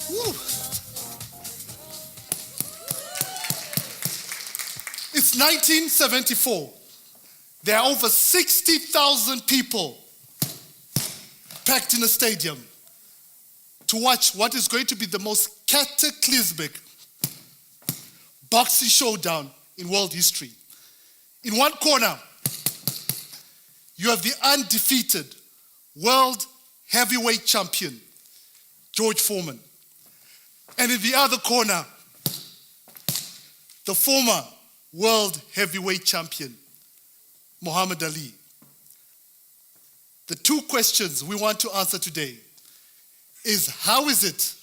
Woo. It's 1974. There are over 60,000 people packed in a stadium to watch what is going to be the most cataclysmic boxing showdown in world history. In one corner, you have the undefeated world heavyweight champion, George Foreman. And in the other corner, the former world heavyweight champion, Muhammad Ali. The two questions we want to answer today is, how is it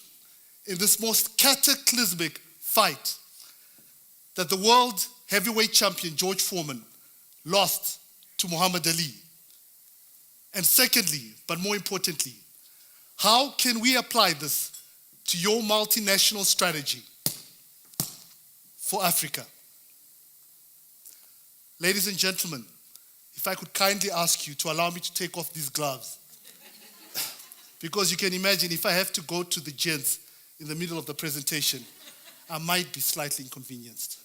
in this most cataclysmic fight that the world heavyweight champion, George Foreman, lost to Muhammad Ali? And secondly, but more importantly, how can we apply this to your multinational strategy for Africa? Ladies and gentlemen, if I could kindly ask you to allow me to take off these gloves. Because you can imagine, if I have to go to the gents in the middle of the presentation, I might be slightly inconvenienced.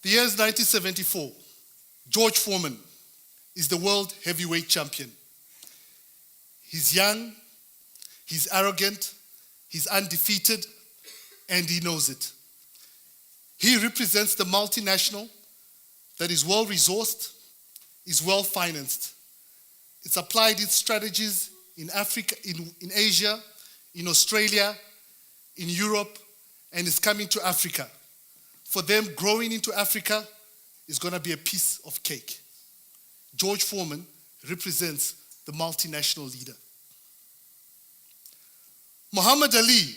The year is 1974. George Foreman is the world heavyweight champion. He's young, he's arrogant, he's undefeated, and he knows it. He represents the multinational that is well-resourced, is well-financed. It's applied its strategies in Africa, in Asia, in Australia, in Europe, and is coming to Africa. For them, growing into Africa is going to be a piece of cake. George Foreman represents the multinational leader. Muhammad Ali,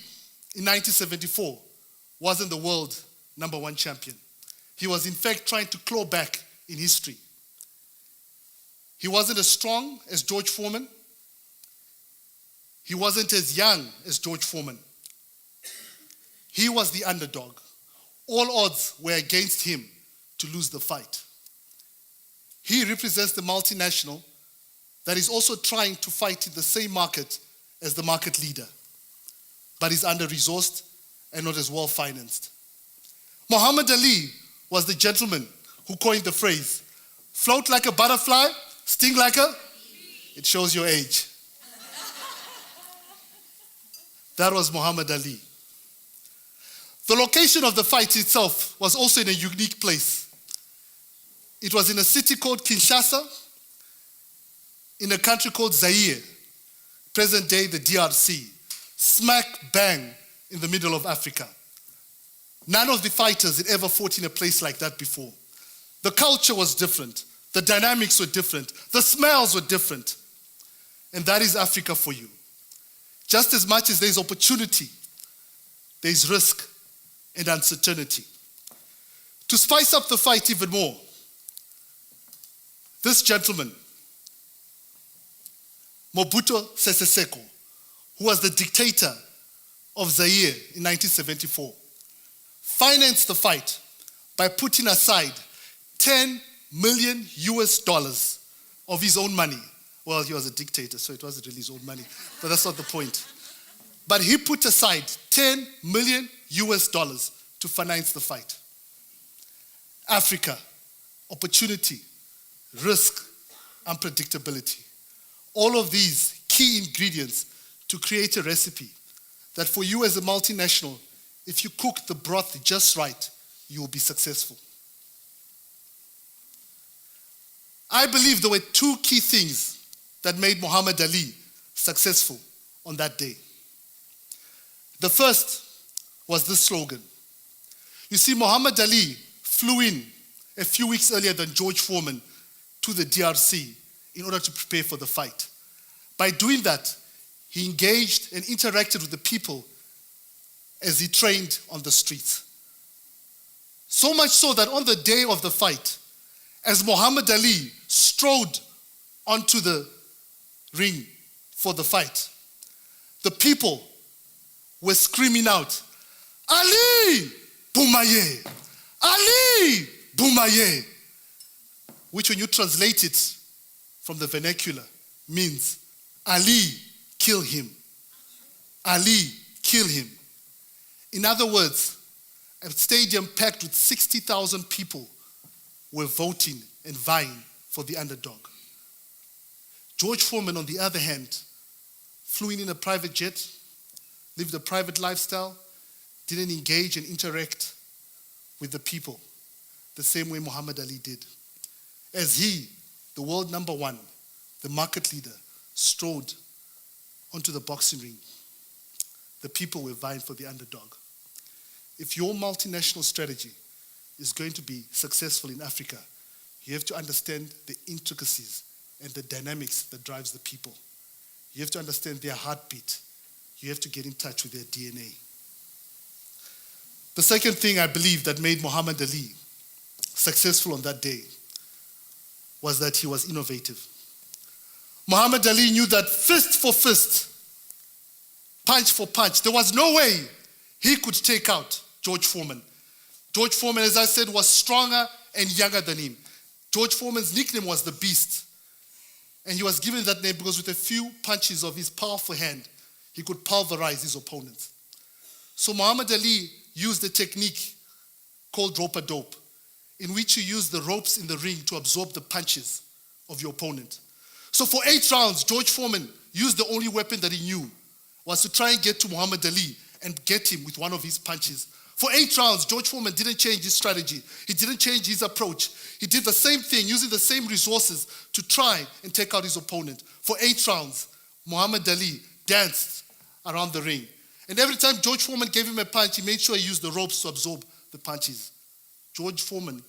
in 1974, wasn't the world #1 champion. He was, in fact, trying to claw back in history. He wasn't as strong as George Foreman. He wasn't as young as George Foreman. He was the underdog. All odds were against him to lose the fight. He represents the multinational that is also trying to fight in the same market as the market leader, but is under-resourced and not as well-financed. Muhammad Ali was the gentleman who coined the phrase, float like a butterfly, sting like a... It shows your age. That was Muhammad Ali. The location of the fight itself was also in a unique place. It was in a city called Kinshasa, in a country called Zaire, present day the DRC, smack bang in the middle of Africa. None of the fighters had ever fought in a place like that before. The culture was different. The dynamics were different. The smells were different. And that is Africa for you. Just as much as there's opportunity, there's risk and uncertainty. To spice up the fight even more, this gentleman, Mobutu Sese Seko, who was the dictator of Zaire in 1974, financed the fight by putting aside $10 million of his own money. Well, he was a dictator, so it wasn't really his own money, but that's not the point. But he put aside $10 million to finance the fight. Africa, opportunity, risk, unpredictability. All of these key ingredients to create a recipe that for you as a multinational, if you cook the broth just right, you will be successful. I believe there were two key things that made Muhammad Ali successful on that day. The first was this slogan. You see, Muhammad Ali flew in a few weeks earlier than George Foreman to the DRC in order to prepare for the fight. By doing that, he engaged and interacted with the people as he trained on the streets. So much so that on the day of the fight, as Muhammad Ali strode onto the ring for the fight, the people were screaming out, Ali Boumaye! Ali Boumaye! which when you translate it from the vernacular means Ali, kill him. Ali, kill him. In other words, a stadium packed with 60,000 people were voting and vying for the underdog. George Foreman, on the other hand, flew in a private jet, lived a private lifestyle, didn't engage and interact with the people the same way Muhammad Ali did. As he, the world number one, the market leader, strode onto the boxing ring, the people were vying for the underdog. If your multinational strategy is going to be successful in Africa, you have to understand the intricacies and the dynamics that drives the people. You have to understand their heartbeat. You have to get in touch with their DNA. The second thing I believe that made Muhammad Ali successful on that day was that he was innovative. Muhammad Ali knew that fist for fist, punch for punch, there was no way he could take out George Foreman. George Foreman, as I said, was stronger and younger than him. George Foreman's nickname was the Beast. And he was given that name because with a few punches of his powerful hand, he could pulverize his opponents. So Muhammad Ali used a technique called rope-a-dope, in which you use the ropes in the ring to absorb the punches of your opponent. So for 8 rounds, George Foreman used the only weapon that he knew, was to try and get to Muhammad Ali and get him with one of his punches. For 8 rounds, George Foreman didn't change his strategy. He didn't change his approach. He did the same thing, using the same resources to try and take out his opponent. For 8 rounds, Muhammad Ali danced around the ring. And every time George Foreman gave him a punch, he made sure he used the ropes to absorb the punches. George Foreman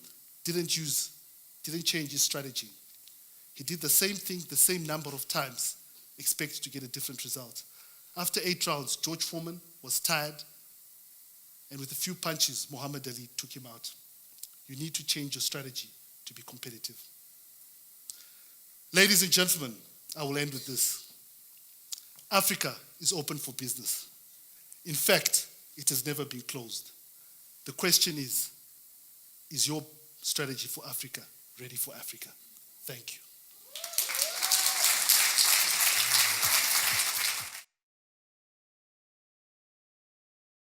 didn't change his strategy. He did the same thing the same number of times, expected to get a different result. After 8 rounds, George Foreman was tired, and with a few punches, Muhammad Ali took him out. You need to change your strategy to be competitive. Ladies and gentlemen, I will end with this. Africa is open for business. In fact, it has never been closed. The question is your strategy for Africa ready for Africa? Thank you.